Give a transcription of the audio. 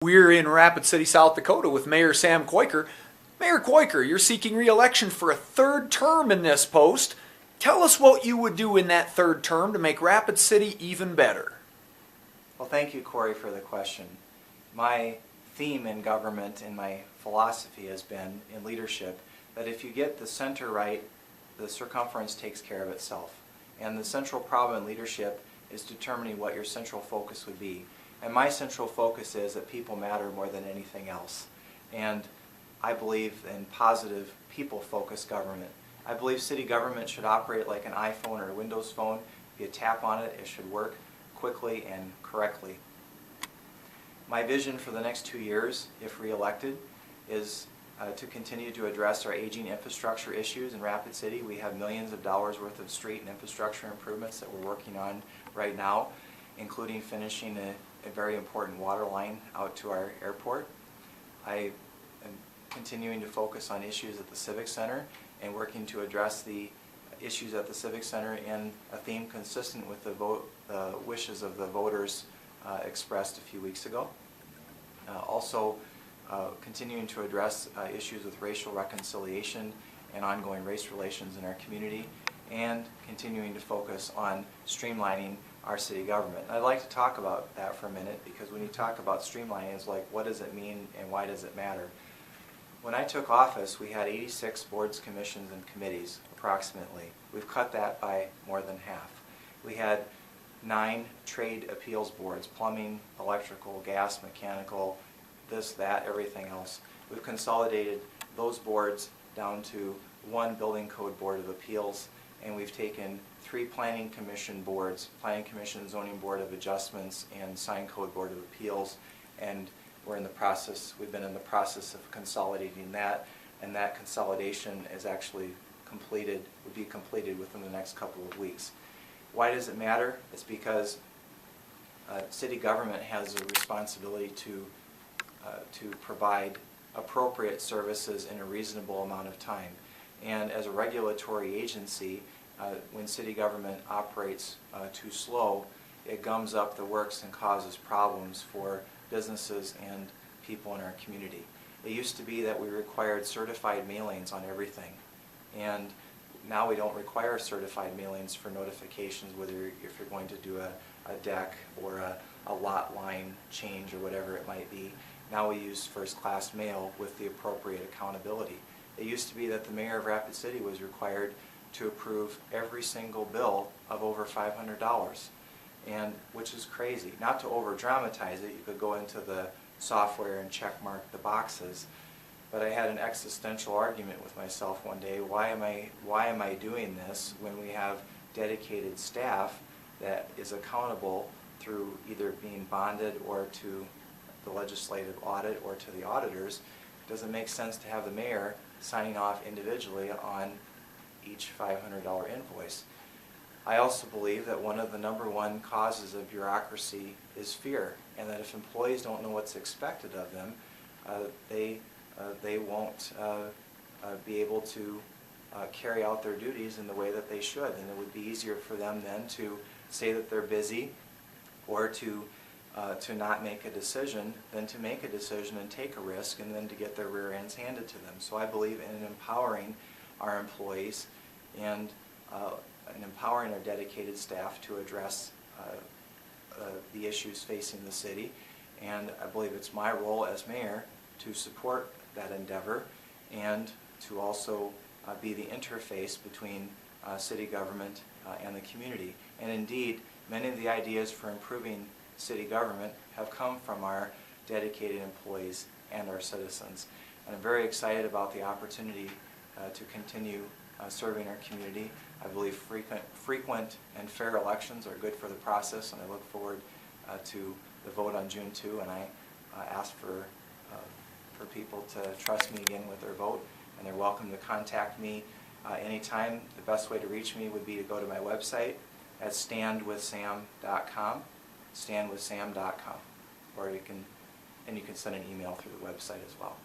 We're in Rapid City, South Dakota with Mayor Sam Kooiker. Mayor Kooiker, you're seeking re-election for a third term in this post. Tell us what you would do in that third term to make Rapid City even better. Well, thank you, Corey, for the question. My theme in government and my philosophy has been in leadership that if you get the center right, the circumference takes care of itself. And the central problem in leadership is determining what your central focus would be. And my central focus is that people matter more than anything else. And I believe in positive, people-focused government. I believe city government should operate like an iPhone or a Windows phone. If you tap on it, it should work quickly and correctly. My vision for the next 2 years, if re-elected, is to continue to address our aging infrastructure issues in Rapid City. We have millions of dollars worth of street and infrastructure improvements that we're working on right now, including finishing a very important water line out to our airport. I am continuing to focus on issues at the Civic Center and working to address the issues at the Civic Center in a theme consistent with the wishes of the voters expressed a few weeks ago. Also continuing to address issues with racial reconciliation and ongoing race relations in our community, and continuing to focus on streamlining our city government. I'd like to talk about that for a minute, because when you talk about streamlining, it's like, what does it mean and why does it matter? When I took office, we had 86 boards, commissions, and committees, approximately. We've cut that by more than half. We had 9 trade appeals boards: plumbing, electrical, gas, mechanical, this, that, everything else. We've consolidated those boards down to 1 building code board of appeals, and we've taken 3 planning commission boards: planning commission, zoning board of adjustments, and sign code board of appeals, and we've been in the process of consolidating that, and that consolidation is actually would be completed within the next couple of weeks. Why does it matter? It's because city government has a responsibility to provide appropriate services in a reasonable amount of time. And as a regulatory agency, when city government operates too slow, it gums up the works and causes problems for businesses and people in our community. It used to be that we required certified mailings on everything, and now we don't require certified mailings for notifications, whether if you're going to do a deck or a lot line change or whatever it might be. Now we use first-class mail with the appropriate accountability. It used to be that the mayor of Rapid City was required to approve every single bill of over $500, and which is crazy. Not to over-dramatize it, you could go into the software and check mark the boxes, but I had an existential argument with myself one day. Why am I doing this when we have dedicated staff that is accountable through either being bonded or to the legislative audit or to the auditors? Does it make sense to have the mayor signing off individually on each $500 invoice? I also believe that one of the #1 causes of bureaucracy is fear, and that if employees don't know what's expected of them, they won't be able to carry out their duties in the way that they should, and it would be easier for them then to say that they're busy or to not make a decision than to make a decision and take a risk and then to get their rear ends handed to them. So I believe in empowering our employees and empowering our dedicated staff to address the issues facing the city, and I believe it's my role as mayor to support that endeavor and to also be the interface between city government and the community. And indeed, many of the ideas for improving city government have come from our dedicated employees and our citizens. And I'm very excited about the opportunity to continue serving our community. I believe frequent and fair elections are good for the process, and I look forward to the vote on June 2, and I ask for people to trust me again with their vote, and they're welcome to contact me anytime. The best way to reach me would be to go to my website at standwithsam.com, standwithsam.com, or you can send an email through the website as well.